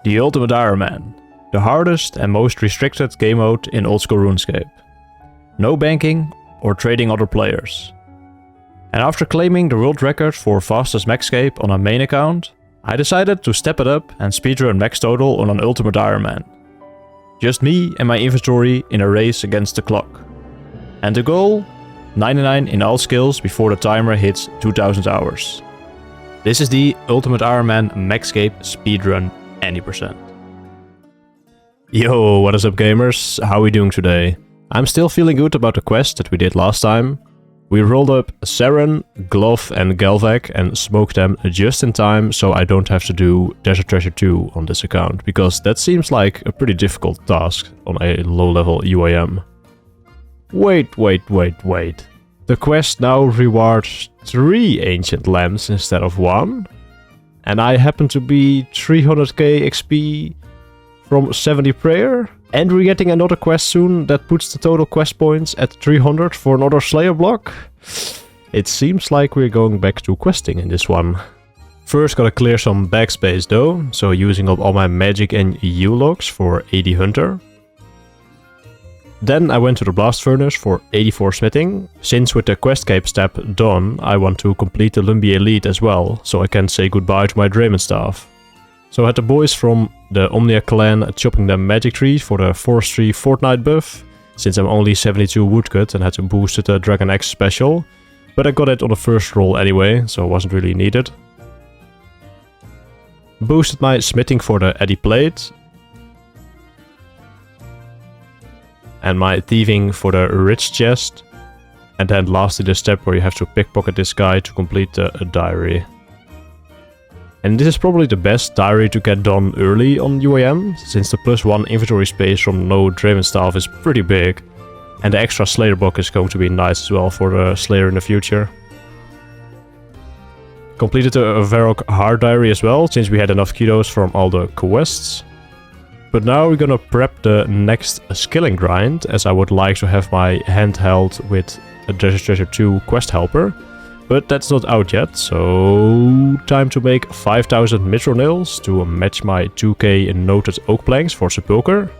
The Ultimate Iron Man, the hardest and most restricted game mode in old school RuneScape. No banking or trading other players. And after claiming the world record for fastest maxscape on a main account, I decided to step it up and speedrun max total on an Ultimate Iron Man. Just me and my inventory in a race against the clock. And the goal? 99 in all skills before the timer hits 2000 hours. This is the Ultimate Iron Man maxscape speedrun any percent. Yo, what is up gamers? How are we doing today? I'm still feeling good about the quest that we did last time. We rolled up Saren, Glove and Galvac and smoked them just in time so I don't have to do Desert Treasure 2 on this account, because that seems like a pretty difficult task on a low level UIM. Wait. The quest now rewards 3 Ancient Lamps instead of 1. And I happen to be 300k XP from 70 prayer. And we're getting another quest soon that puts the total quest points at 300 for another Slayer block. It seems like we're going back to questing in this one. First gotta clear some backspace though, so using up all my magic and EU logs for 80 hunter. Then I went to the blast furnace for 84 smithing. Since with the quest cape step done, I want to complete the Lumbie Elite as well, so I can say goodbye to my Draymond staff. So I had the boys from the Omnia clan chopping the magic tree for the forestry fortnight buff, since I'm only 72 woodcut and had to boost the Dragon X special, but I got it on the first roll anyway, so it wasn't really needed. Boosted my smithing for the Eddy plate, and my thieving for the rich chest, and then lastly the step where you have to pickpocket this guy to complete the diary. And this is probably the best diary to get done early on UIM, since the +1 inventory space from no Draven staff is pretty big, and the extra Slayer block is going to be nice as well for the Slayer in the future. Completed the Varrock hard diary as well, since we had enough kudos from all the quests. But now we're gonna prep the next skilling grind, as I would like to have my handheld with a Desert Treasure 2 quest helper. But that's not out yet, so time to make 5000 mithril nails to match my 2k noted oak planks for Sepulchre.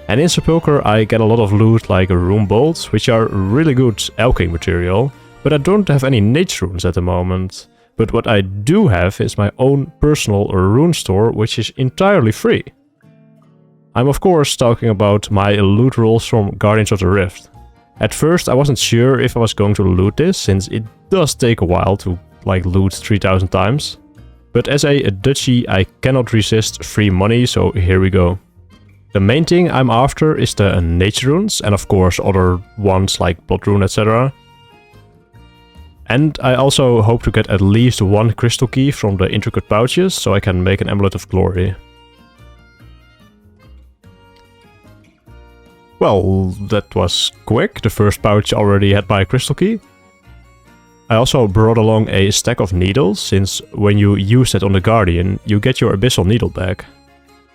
And in Sepulchre I get a lot of loot like rune bolts, which are really good alchemy material, but I don't have any nature runes at the moment. But what I do have is my own personal rune store, which is entirely free. I'm of course talking about my loot rolls from Guardians of the Rift. At first I wasn't sure if I was going to loot this, since it does take a while to loot 3000 times. But as a Dutchie I cannot resist free money, so here we go. The main thing I'm after is the nature runes, and of course other ones like blood rune, etc. And I also hope to get at least 1 crystal key from the intricate pouches, so I can make an amulet of glory. Well, that was quick. The first pouch already had my crystal key. I also brought along a stack of needles, since when you use it on the Guardian, you get your abyssal needle back.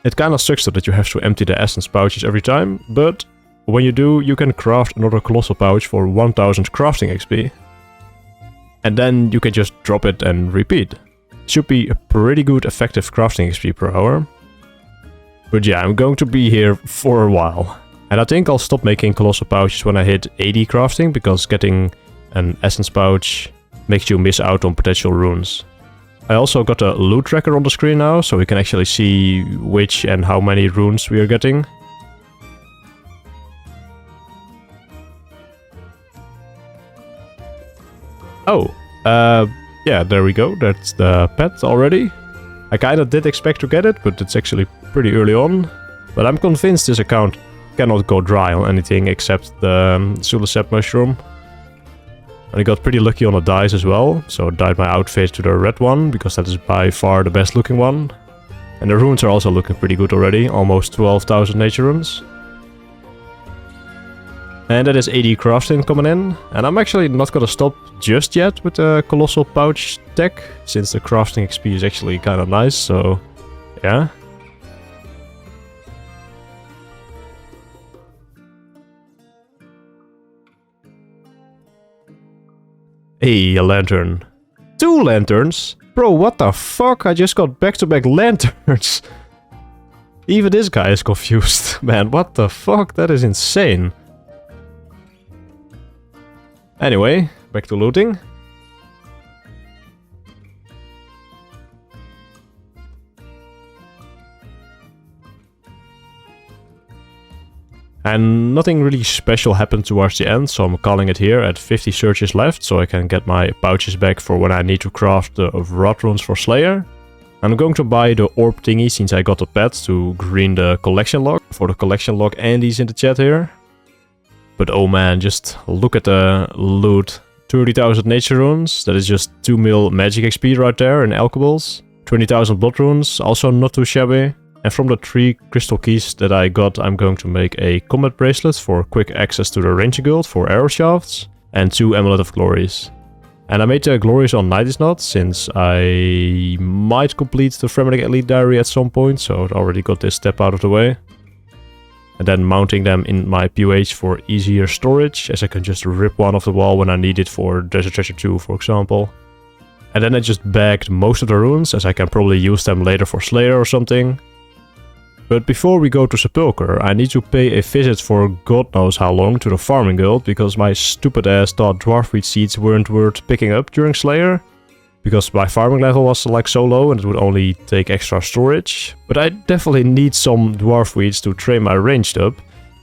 It kinda sucks though that you have to empty the essence pouches every time, but when you do, you can craft another colossal pouch for 1000 crafting XP. And then you can just drop it and repeat. Should be a pretty good effective crafting XP per hour. But yeah, I'm going to be here for a while. And I think I'll stop making colossal pouches when I hit 80 crafting, because getting an essence pouch makes you miss out on potential runes. I also got a loot tracker on the screen now, so we can actually see which and how many runes we are getting. Oh, yeah, there we go, that's the pet already. I kinda did expect to get it, but it's actually pretty early on. But I'm convinced this account cannot go dry on anything except the Sulisep mushroom. And I got pretty lucky on the dyes as well, so I dyed my outfit to the red one, because that is by far the best looking one. And the runes are also looking pretty good already, almost 12,000 nature runes. And that is 80 crafting coming in, and I'm actually not gonna stop just yet with the colossal pouch tech, since the crafting XP is actually kinda nice, so yeah. Hey, a lantern. 2 lanterns? Bro, what the fuck? I just got back-to-back lanterns. Even this guy is confused. Man, what the fuck? That is insane. Anyway, back to looting. And nothing really special happened towards the end, so I'm calling it here at 50 searches left, so I can get my pouches back for when I need to craft the rod runes for Slayer. I'm going to buy the orb thingy since I got the pet to green the collection log. For the collection log, Andy's in the chat here. But oh man, just look at the loot. 30,000 nature runes, that is just 2 mil magic XP right there in alkables. 20,000 blood runes, also not too shabby. And from the 3 crystal keys that I got, I'm going to make a combat bracelet for quick access to the ranger guild for arrow shafts. And 2 amulet of glories. And I made the glories on 90s knot, since I might complete the Fremennik Elite Diary at some point, so I already got this step out of the way. And then mounting them in my POH for easier storage, as I can just rip one off the wall when I need it for Desert Treasure 2, for example. And then I just bagged most of the runes, as I can probably use them later for Slayer or something. But before we go to Sepulchre, I need to pay a visit for God knows how long to the farming guild, because my stupid ass thought dwarfweed seeds weren't worth picking up during Slayer. Because my farming level was like so low and it would only take extra storage. But I definitely need some dwarfweeds to train my ranged up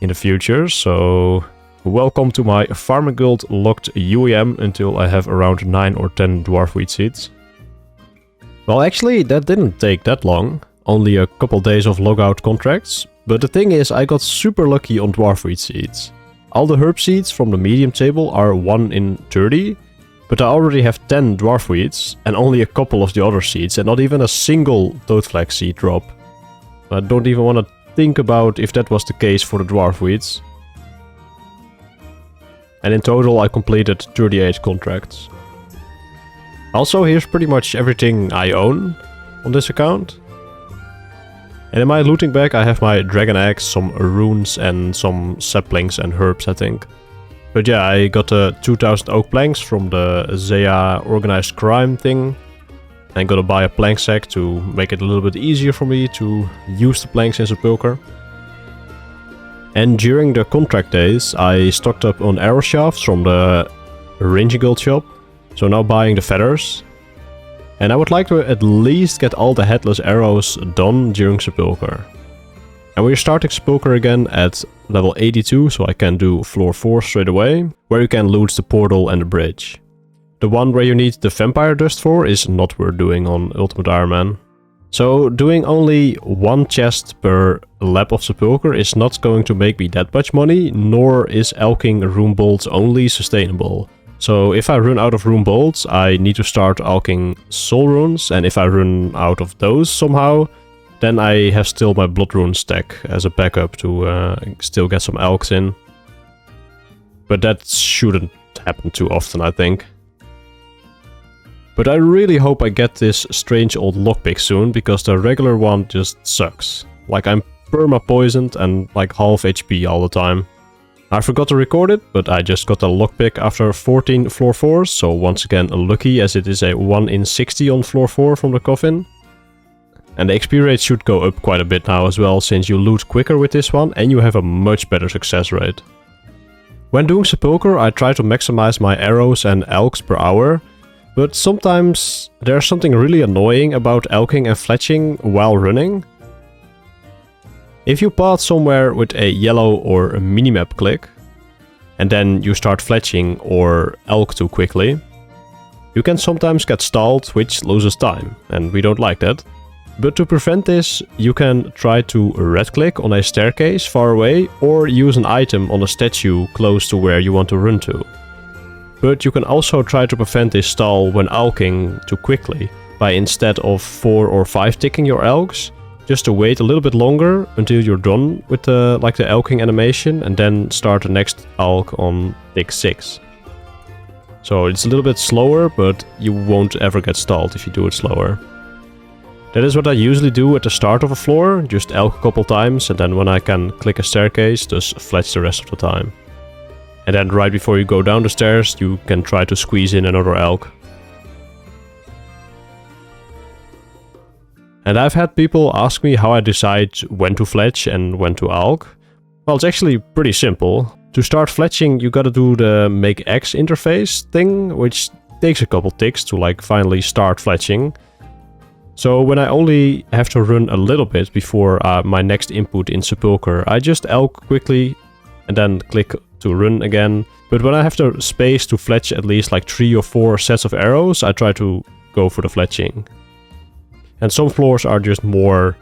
in the future, so welcome to my farming guild locked UIM until I have around 9 or 10 dwarfweed seeds. Well, actually that didn't take that long. Only a couple days of logout contracts, but the thing is I got super lucky on dwarfweed seeds. All the herb seeds from the medium table are 1 in 30, but I already have 10 dwarfweeds and only a couple of the other seeds and not even a single toadflag seed drop. I don't even want to think about if that was the case for the dwarfweeds. And in total I completed 38 contracts. Also, here's pretty much everything I own on this account. And in my looting bag I have my dragon eggs, some runes and some saplings and herbs, I think. But yeah, I got 2000 oak planks from the Zaya organized crime thing. I'm gonna buy a plank sack to make it a little bit easier for me to use the planks in Sepulchre. And during the contract days I stocked up on arrow shafts from the Ranger Guild shop. So now buying the feathers. And I would like to at least get all the headless arrows done during Sepulchre. And we're starting Sepulchre again at level 82, so I can do floor 4 straight away, where you can loot the portal and the bridge. The one where you need the vampire dust for is not worth doing on Ultimate Iron Man. So doing only 1 chest per lap of Sepulchre is not going to make me that much money, nor is alching rune bolts only sustainable. So if I run out of rune bolts, I need to start alching soul runes, and if I run out of those somehow, then I have still my blood rune stack as a backup to still get some alchs in. But that shouldn't happen too often, I think. But I really hope I get this strange old lockpick soon, because the regular one just sucks. Like I'm perma-poisoned and like half HP all the time. I forgot to record it, but I just got a lockpick after 14 floor 4s, so once again lucky, as it is a 1 in 60 on floor 4 from the coffin. And the XP rate should go up quite a bit now as well, since you loot quicker with this one and you have a much better success rate. When doing Sepulchre I try to maximize my arrows and alchs per hour, but sometimes there's something really annoying about alching and fletching while running. If you path somewhere with a yellow or a minimap click, and then you start fletching or alch too quickly, you can sometimes get stalled, which loses time, and we don't like that. But to prevent this, you can try to red click on a staircase far away, or use an item on a statue close to where you want to run to. But you can also try to prevent this stall when alching too quickly, by instead of 4 or 5 ticking your alchs, just to wait a little bit longer until you're done with the alching animation, and then start the next alch on tick 6. So it's a little bit slower, but you won't ever get stalled if you do it slower. That is what I usually do at the start of a floor, just alch a couple times, and then when I can click a staircase, just fletch the rest of the time. And then right before you go down the stairs, you can try to squeeze in another alch. And I've had people ask me how I decide when to fletch and when to alch. Well, it's actually pretty simple. To start fletching, you gotta do the make X interface thing, which takes a couple ticks to like finally start fletching. So when I only have to run a little bit before my next input in Sepulchre, I just alch quickly and then click to run again. But when I have the space to fletch at least like 3 or 4 sets of arrows, I try to go for the fletching. And some floors are just more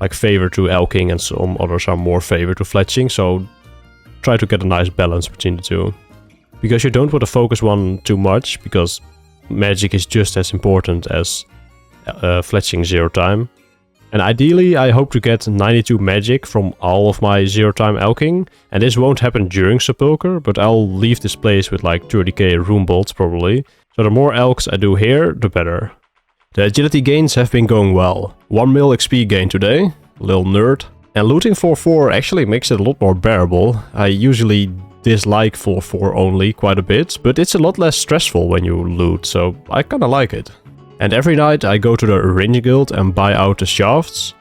like favored to alching and some others are more favored to fletching, so try to get a nice balance between the two. Because you don't want to focus one too much, because magic is just as important as fletching 0 time. And ideally I hope to get 92 magic from all of my 0 time alching, and this won't happen during Sepulchre, but I'll leave this place with like 30k rune bolts probably. So the more alchs I do here, the better. The agility gains have been going well. 1 mil XP gain today, little nerd. And looting floor 4 actually makes it a lot more bearable. I usually dislike floor 4 only quite a bit, but it's a lot less stressful when you loot, so I kinda like it. And every night I go to the Ranger Guild and buy out the shafts,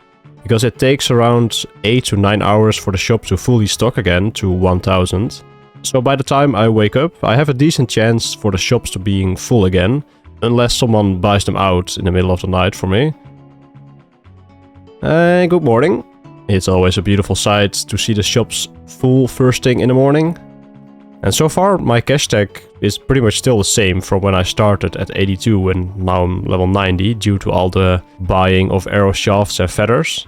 because it takes around 8 to 9 hours for the shop to fully stock again to 1000. So by the time I wake up, I have a decent chance for the shops to being full again, unless someone buys them out in the middle of the night for me. Good morning. It's always a beautiful sight to see the shops full first thing in the morning. And so far my cash tag is pretty much still the same from when I started at 82 and now I'm level 90 due to all the buying of arrow shafts and feathers.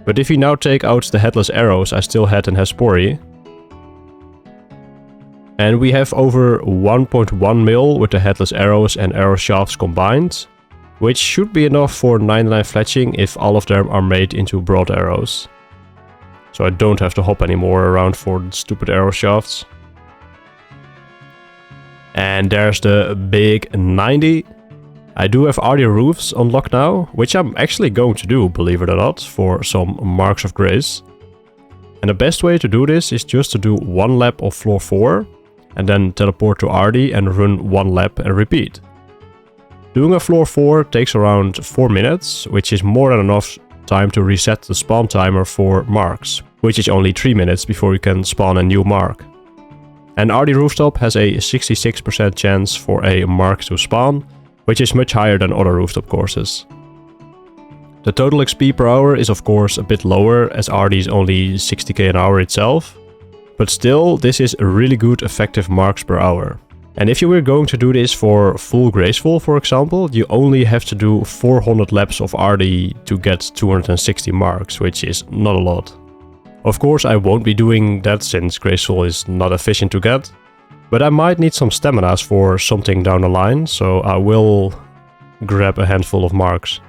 But if you now take out the headless arrows I still had in Hespori, and we have over 1.1 mil with the headless arrows and arrow shafts combined, which should be enough for 99 fletching if all of them are made into broad arrows. So I don't have to hop anymore around for the stupid arrow shafts. And there's the big 90. I do have RD roofs unlocked now, which I'm actually going to do, believe it or not, for some marks of grace. And the best way to do this is just to do 1 lap of floor 4, and then teleport to RD and run 1 lap and repeat. Doing a floor 4 takes around 4 minutes, which is more than enough time to reset the spawn timer for marks, which is only 3 minutes before you can spawn a new mark. And RD Rooftop has a 66% chance for a mark to spawn, which is much higher than other rooftop courses. The total XP per hour is of course a bit lower, as RD is only 60k an hour itself, but still this is a really good effective marks per hour. And if you were going to do this for full Graceful, for example, you only have to do 400 laps of RD to get 260 marks, which is not a lot. Of course I won't be doing that since Graceful is not efficient to get, but I might need some staminas for something down the line, so I will grab a handful of marks.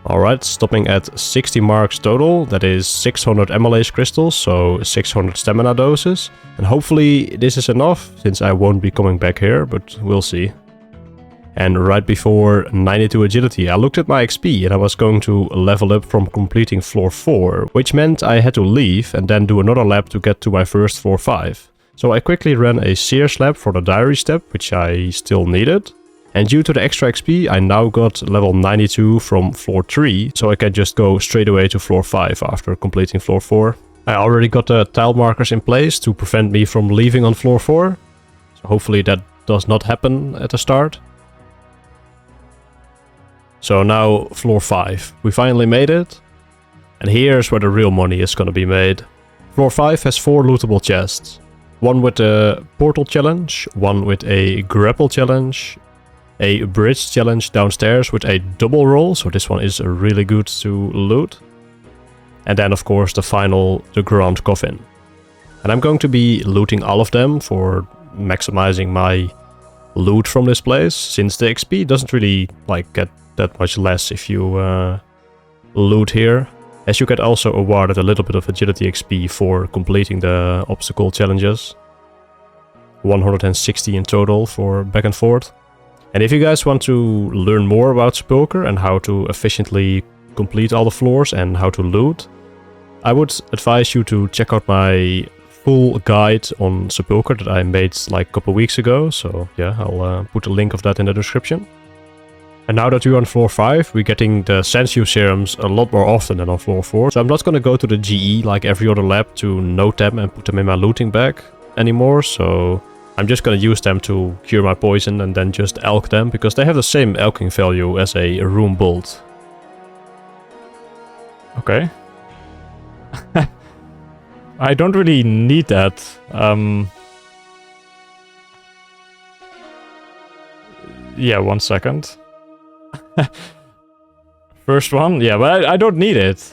Alright, stopping at 60 marks total, that is 600 MLA's crystals, so 600 stamina doses. And hopefully this is enough, since I won't be coming back here, but we'll see. And right before 92 agility, I looked at my XP and I was going to level up from completing floor 4, which meant I had to leave and then do another lap to get to my first floor 5. So I quickly ran a Sears lap for the diary step, which I still needed. And due to the extra XP, I now got level 92 from floor 3, so I can just go straight away to floor 5 after completing floor 4. I already got the tile markers in place to prevent me from leaving on floor 4, so hopefully that does not happen at the start. So now floor 5, we finally made it, and here's where the real money is gonna be made. Floor 5 has 4 lootable chests, one with a portal challenge, one with a grapple challenge, a bridge challenge downstairs with a double roll, so this one is really good to loot. And then of course the final, the Grand Coffin. And I'm going to be looting all of them for maximizing my loot from this place, since the XP doesn't really like get that much less if you loot here. As you get also awarded a little bit of agility XP for completing the obstacle challenges. 160 in total for back and forth. And if you guys want to learn more about Sepulchre and how to efficiently complete all the floors and how to loot, I would advise you to check out my full guide on Sepulchre that I made like a couple weeks ago. So yeah, I'll put a link of that in the description. And now that we're on floor 5, we're getting the Sensio serums a lot more often than on floor 4. So I'm not gonna go to the GE like every other lab to note them and put them in my looting bag anymore. So I'm just gonna use them to cure my poison and then just elk them, because they have the same elking value as a room bolt. Okay. I don't really need that. Yeah, 1 second. First one? Yeah, but I don't need it.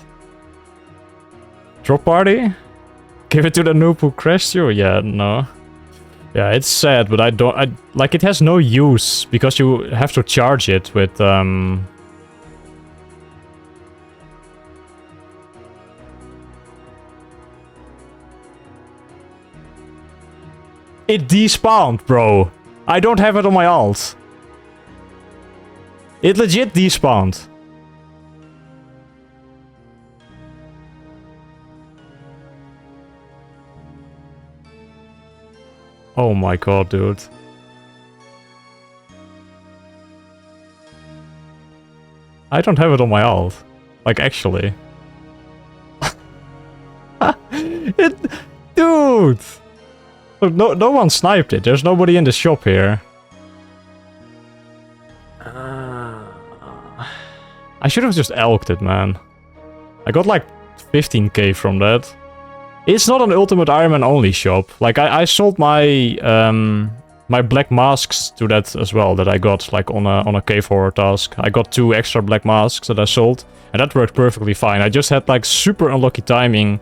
Drop party? Give it to the noob who crashed you? Yeah, no. Yeah, it's sad, but like, it has no use, because you have to charge it with, It despawned, bro. I don't have it on my alt. It legit despawned. Oh my god, dude. I don't have it on my alt. Like, actually. Dude! No one sniped it. There's nobody in the shop here. I should have just elked it, man. I got like 15k from that. It's not an Ultimate Iron Man only shop. Like, I sold my my black masks to that as well, that I got like on a cave horror task. I got 2 extra black masks that I sold, and that worked perfectly fine. I just had like super unlucky timing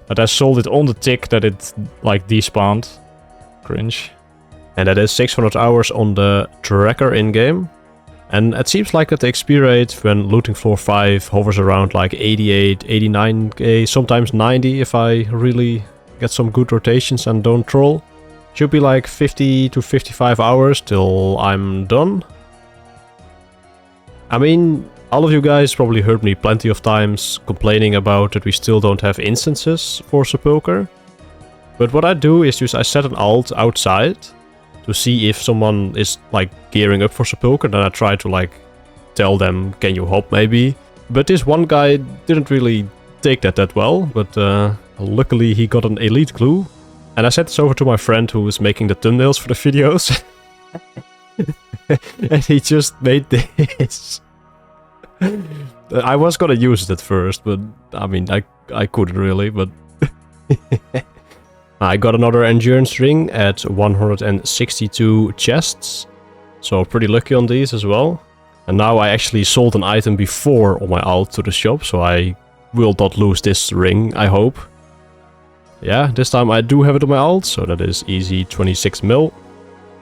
that I sold it on the tick that it like despawned. Cringe. And that is 600 hours on the tracker in-game. And it seems like that the XP rate when looting floor 5 hovers around like 88, 89k, sometimes 90 if I really get some good rotations and don't troll. Should be like 50 to 55 hours till I'm done. I mean, all of you guys probably heard me plenty of times complaining about that we still don't have instances for Sepulchre. But what I do is just I set an alt outside to see if someone is like gearing up for Sepulchre, then I try to like tell them, can you hop maybe? But this one guy didn't really take that well, but luckily he got an elite clue. And I sent this over to my friend who was making the thumbnails for the videos. And he just made this. I was gonna use it at first, but I mean, I couldn't really, but... I got another endurance ring at 162 chests, so pretty lucky on these as well. And now I actually sold an item before on my alt to the shop, so I will not lose this ring, I hope. Yeah, this time I do have it on my alt, so that is easy 26 mil.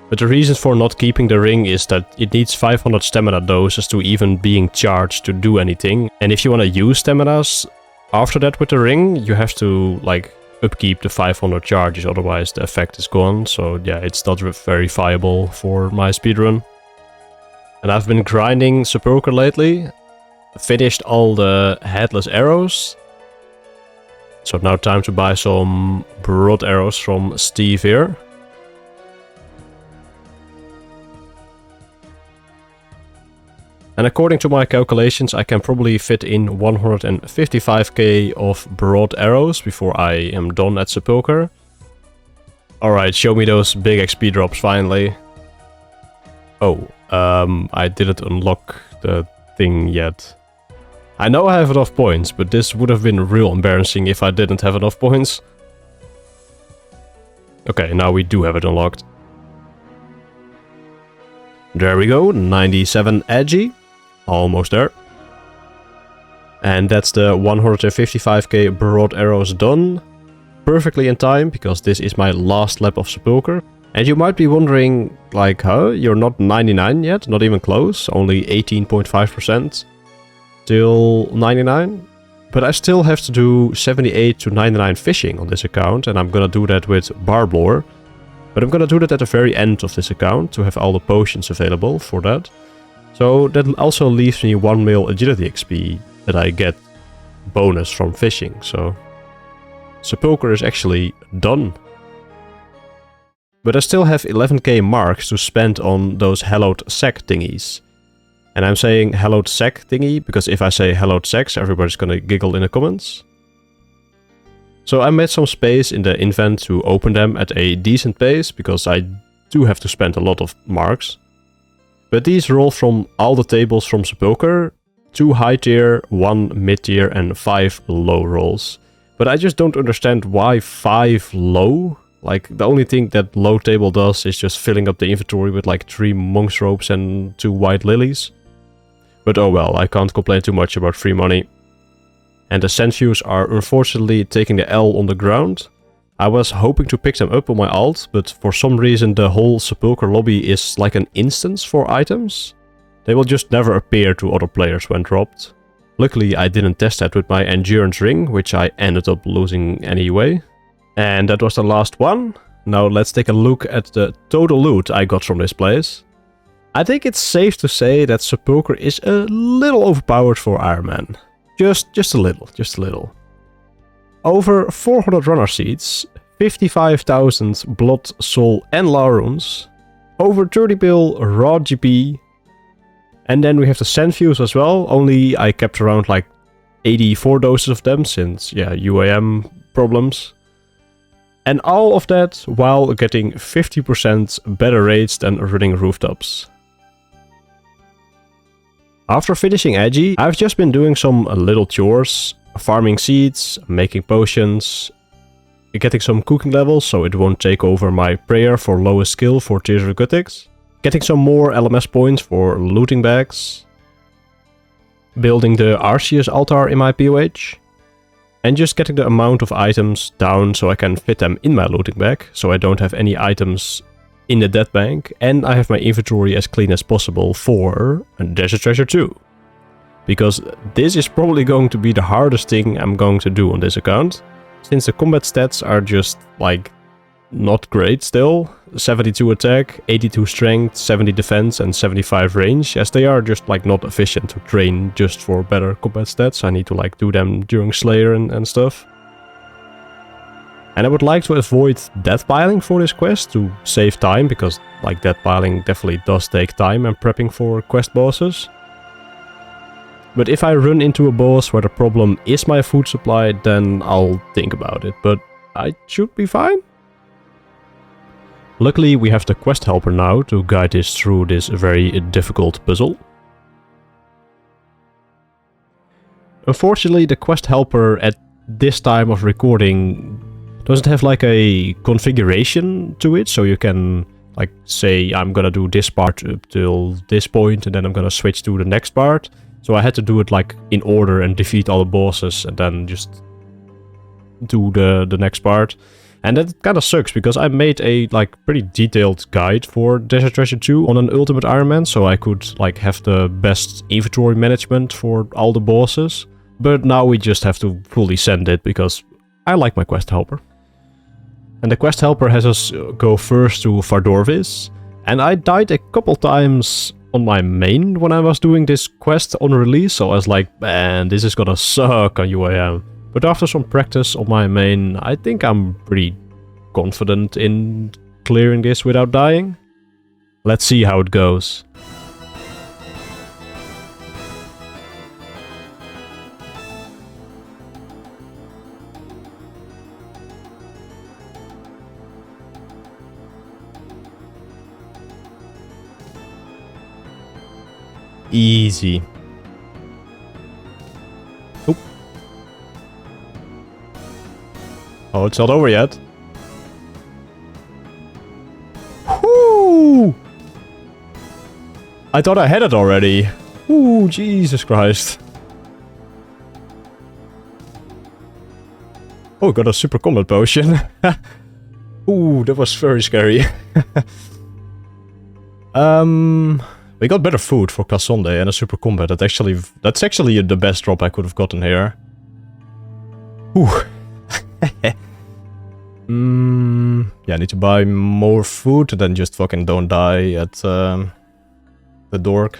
But the reason for not keeping the ring is that it needs 500 stamina doses to even being charged to do anything. And if you want to use staminas after that with the ring, you have to like upkeep the 500 charges, otherwise the effect is gone. So yeah, it's not very viable for my speedrun. And I've been grinding Sepulchre lately. Finished all the headless arrows. So now time to buy some broad arrows from Steve here. And according to my calculations, I can probably fit in 155k of broad arrows before I am done at Sepulchre. Alright, show me those big XP drops finally. Oh, I didn't unlock the thing yet. I know I have enough points, but this would have been real embarrassing if I didn't have enough points. Okay, now we do have it unlocked. There we go, 97 edgy. Almost there. And that's the 155k broad arrows done. Perfectly in time, because this is my last lap of Sepulchre. And you might be wondering, like, huh? You're not 99 yet? Not even close? Only 18.5%. Till 99? But I still have to do 78 to 99 fishing on this account. And I'm gonna do that with barb lore. But I'm gonna do that at the very end of this account, to have all the potions available for that. So that also leaves me 1 mil agility XP that I get bonus from fishing, so Sepulchre is actually done. But I still have 11k marks to spend on those hallowed sack thingies. And I'm saying Hallowed sec thingy, because if I say Hallowed sex, everybody's gonna giggle in the comments. So I made some space in the invent to open them at a decent pace, because I do have to spend a lot of marks. But these roll from all the tables from Sepulchre, 2 high tier, 1 mid tier and 5 low rolls. But I just don't understand why 5 low? Like, the only thing that low table does is just filling up the inventory with like 3 monk's robes and 2 white lilies. But oh well, I can't complain too much about free money. And the sand views are unfortunately taking the L on the ground. I was hoping to pick them up on my alt, but for some reason the whole Sepulchre lobby is like an instance for items. They will just never appear to other players when dropped. Luckily I didn't test that with my endurance ring, which I ended up losing anyway. And that was the last one. Now let's take a look at the total loot I got from this place. I think it's safe to say that Sepulchre is a little overpowered for Iron Man. Just a little. Over 400 runner seats, 55,000 blood, soul and law runes, over 30 bill raw GP, and then we have the sand views as well, only I kept around like 84 doses of them since, yeah, UIM problems. And all of that while getting 50% better rates than running rooftops. After finishing Edgy, I've just been doing some little chores, farming seeds, making potions, getting some cooking levels so it won't take over my prayer for lowest skill for Tears of the Gothics, getting some more LMS points for looting bags, building the Arceus altar in my POH, and just getting the amount of items down so I can fit them in my looting bag, so I don't have any items in the dead bank, and I have my inventory as clean as possible for Desert Treasure 2. Because this is probably going to be the hardest thing I'm going to do on this account, since the combat stats are just like not great still. 72 attack, 82 strength, 70 defense and 75 range, as they are just like not efficient to train just for better combat stats. I need to like do them during Slayer and stuff. And I would like to avoid death piling for this quest to save time, because like death piling definitely does take time and prepping for quest bosses. But if I run into a boss where the problem is my food supply, then I'll think about it, but I should be fine. Luckily we have the quest helper now to guide us through this very difficult puzzle. Unfortunately the quest helper at this time of recording doesn't have like a configuration to it, so you can like say I'm gonna do this part up till this point and then I'm gonna switch to the next part. So I had to do it like in order and defeat all the bosses and then just do the next part. And that kind of sucks because I made a like pretty detailed guide for Desert Treasure 2 on an Ultimate Iron Man, so I could like have the best inventory management for all the bosses. But now we just have to fully send it because I like my quest helper. And the quest helper has us go first to Vardorvis, and I died a couple times on my main when I was doing this quest on release, so I was like, man, this is gonna suck on UIM. But after some practice on my main, I think I'm pretty confident in clearing this without dying. Let's see how it goes. Easy. Oop. Oh, it's not over yet. Whoo! I thought I had it already. Ooh, Jesus Christ. Oh, got a super combat potion. Ooh, that was very scary. We got better food for Cassonde and a super combat. That's actually the best drop I could have gotten here. Ooh. Yeah, I need to buy more food and then just fucking don't die at the dork.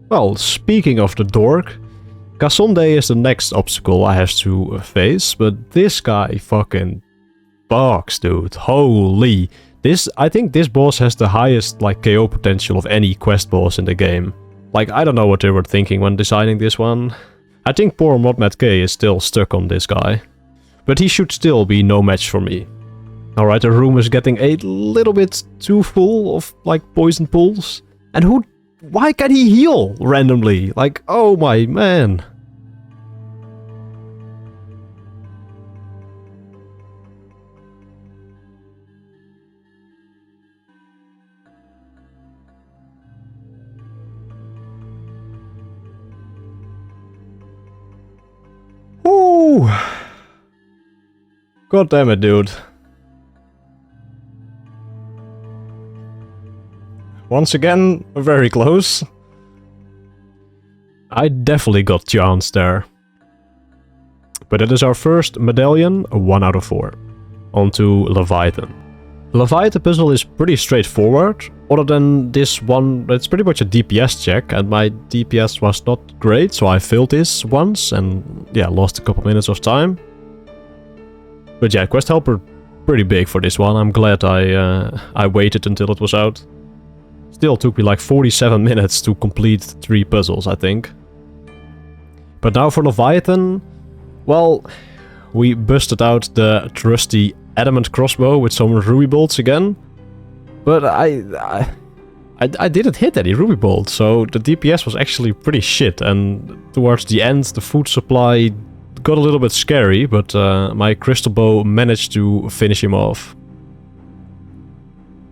Well, speaking of the dork, Cassonde is the next obstacle I have to face, but this guy fucking bugs, dude. Holy. I think this boss has the highest like KO potential of any quest boss in the game. Like, I don't know what they were thinking when designing this one. I think poor ModMat K is still stuck on this guy. But he should still be no match for me. Alright, the room is getting a little bit too full of, like, poison pools. And why can he heal randomly? Like, oh my man. Ooh. God damn it, dude. Once again, very close. I definitely got chanced there. But it is our first medallion, 1 out of 4. On to Leviathan. Leviathan puzzle is pretty straightforward. Other than this one, it's pretty much a DPS check, and my DPS was not great, so I failed this once, and yeah, lost a couple minutes of time. But yeah, quest helper, pretty big for this one. I'm glad I waited until it was out. Still took me like 47 minutes to complete 3 puzzles, I think. But now for Leviathan, well, we busted out the trusty adamant crossbow with some ruby bolts again. But I didn't hit any ruby bolts, so the DPS was actually pretty shit. And towards the end, the food supply got a little bit scary, but my crystal bow managed to finish him off.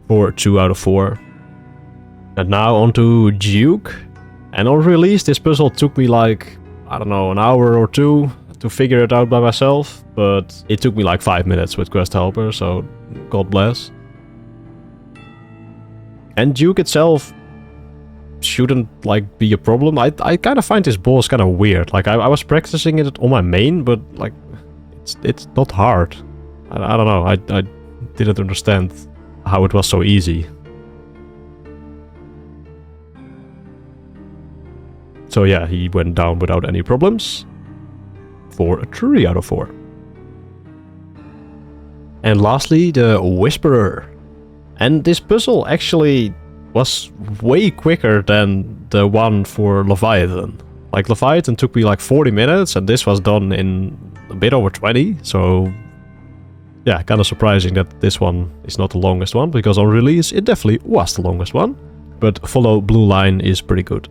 For 2 out of 4. And now onto Duke. And on release, this puzzle took me like, I don't know, an hour or 2 to figure it out by myself. But it took me like 5 minutes with quest helper, so God bless. And Duke itself shouldn't like be a problem. I kind of find this boss kind of weird. Like I was practicing it on my main, but like it's not hard. I don't know. I didn't understand how it was so easy. So yeah, he went down without any problems. For a 3 out of 4. And lastly, the Whisperer. And this puzzle actually was way quicker than the one for Leviathan. Like Leviathan took me like 40 minutes and this was done in a bit over 20. So yeah, kind of surprising that this one is not the longest one, because on release it definitely was the longest one. But follow blue line is pretty good.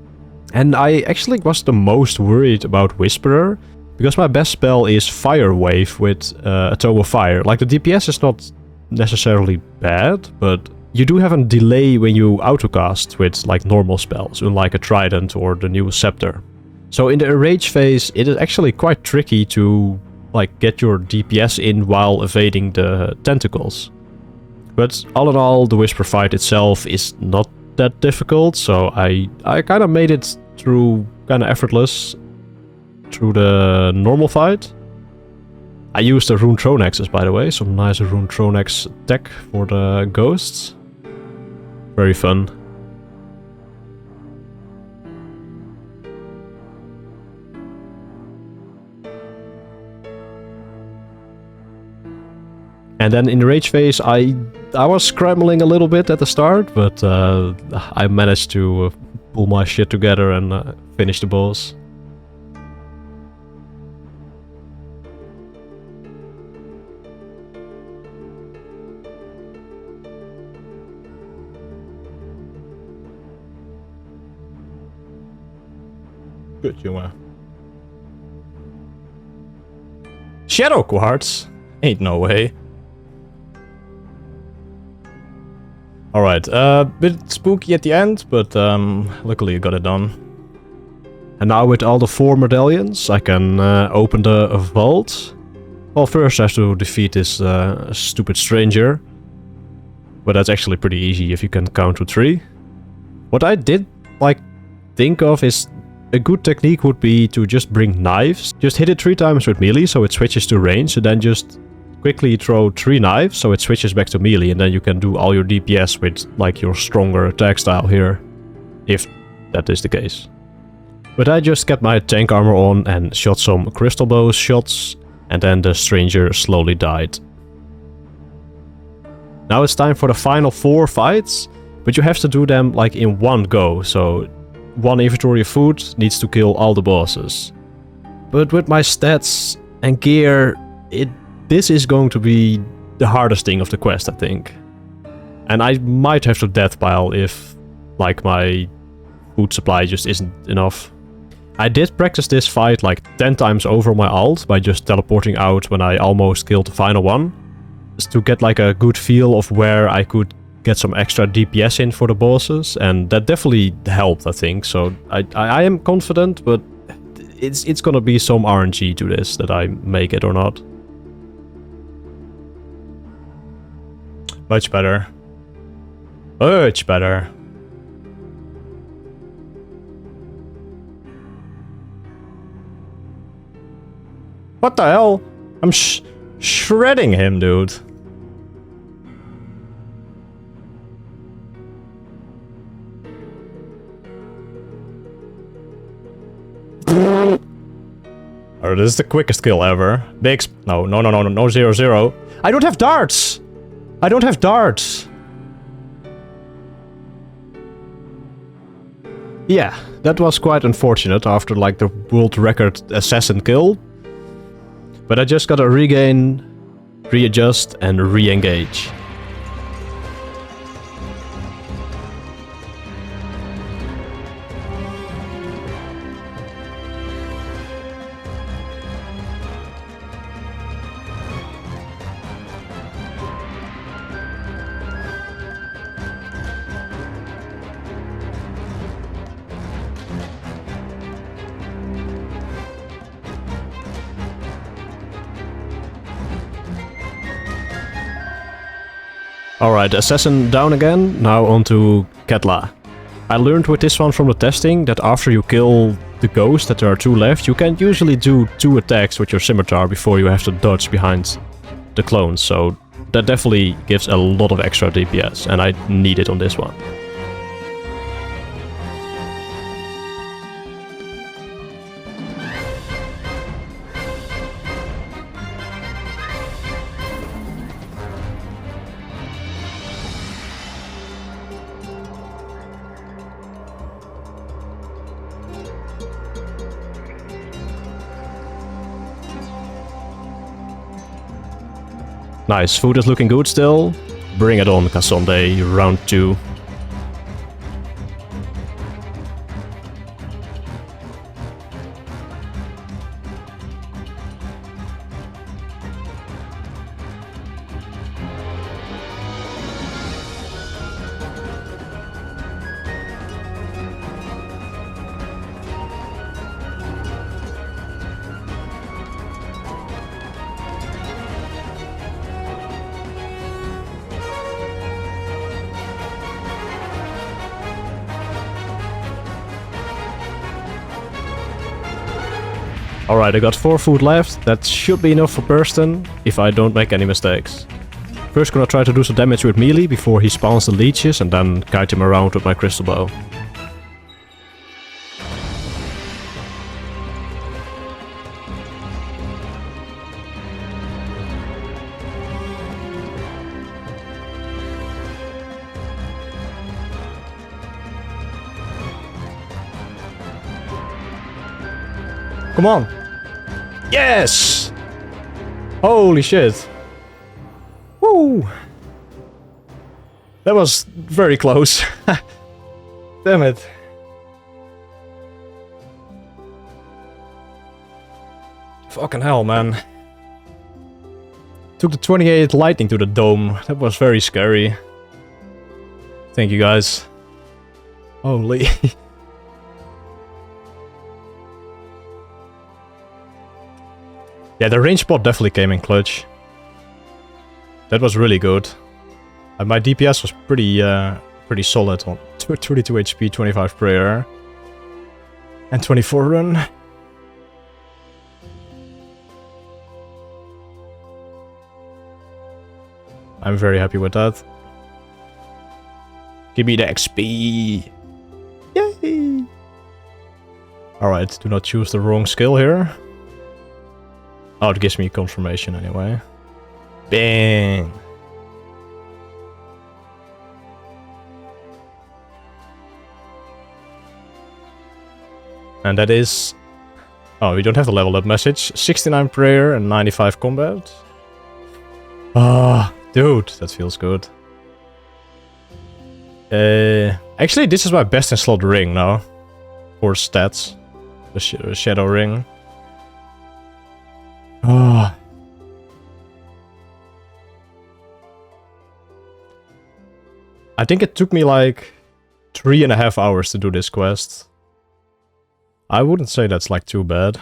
And I actually was the most worried about Whisperer, because my best spell is Fire Wave with a Toe of Fire. Like the DPS is not necessarily bad, but you do have a delay when you autocast with like normal spells, unlike a Trident or the new Scepter. So in the Enrage phase, it is actually quite tricky to like get your DPS in while evading the tentacles. But all in all, the Whisper fight itself is not that difficult, so I kind of made it through kind of effortless through the normal fight. I used the Rune Thronexes, by the way, some nice Rune Thronex tech for the ghosts. Very fun. And then in the rage phase, I was scrambling a little bit at the start, but I managed to pull my shit together and finish the boss. Good, jongen. Shadow Quartz? Ain't no way. Alright, bit spooky at the end, but luckily I got it done. And now with all the 4 medallions, I can open the vault. Well, first I have to defeat this stupid stranger. But that's actually pretty easy if you can count to 3. What I did like think of is a good technique would be to just bring knives. Just hit it 3 times with melee so it switches to range, and then just quickly throw 3 knives so it switches back to melee, and then you can do all your DPS with like your stronger attack style here, if that is the case. But I just kept my tank armor on and shot some crystal bow shots, and then the stranger slowly died. Now it's time for the final 4 fights, but you have to do them like in one go, so 1 inventory of food, needs to kill all the bosses. But with my stats and gear, this is going to be the hardest thing of the quest, I think. And I might have to death pile if, like, my food supply just isn't enough. I did practice this fight like 10 times over my ult by just teleporting out when I almost killed the final one, just to get like a good feel of where I could get some extra DPS in for the bosses, and that definitely helped, I think. So I am confident, but it's gonna be some RNG to this that I make it or not. Much better. Much better. What the hell? I'm shredding him, dude. Oh, this is the quickest kill ever. No, 0-0. I don't have darts! I don't have darts! Yeah, that was quite unfortunate after like the world record assassin kill. But I just gotta regain, readjust, and re-engage. Alright, assassin down again, now onto Ketla. I learned with this one from the testing that after you kill the ghost, that there are 2 left, you can usually do 2 attacks with your scimitar before you have to dodge behind the clones, so that definitely gives a lot of extra DPS, and I need it on this one. Nice, food is looking good still. Bring it on, Cassandre, round 2. Alright, I got 4 food left. That should be enough for Burston, if I don't make any mistakes. First gonna try to do some damage with melee before he spawns the leeches, and then guide him around with my crystal bow. Come on! Yes! Holy shit! Woo! That was very close. Damn it. Fucking hell, man. Took the 28 lightning to the dome. That was very scary. Thank you, guys. Holy. Yeah, the range spot definitely came in clutch. That was really good. And my DPS was pretty solid on 32 HP, 25 prayer, and 24 run. I'm very happy with that. Give me the XP. Yay! Alright, do not choose the wrong skill here. Oh, it gives me confirmation anyway. Bang! And that is... Oh, we don't have the level up message. 69 prayer and 95 combat. Ah, dude, that feels good. Actually, this is my best in slot ring now. For stats. The shadow ring. Ah. I think it took me like 3.5 hours to do this quest. I wouldn't say that's like too bad.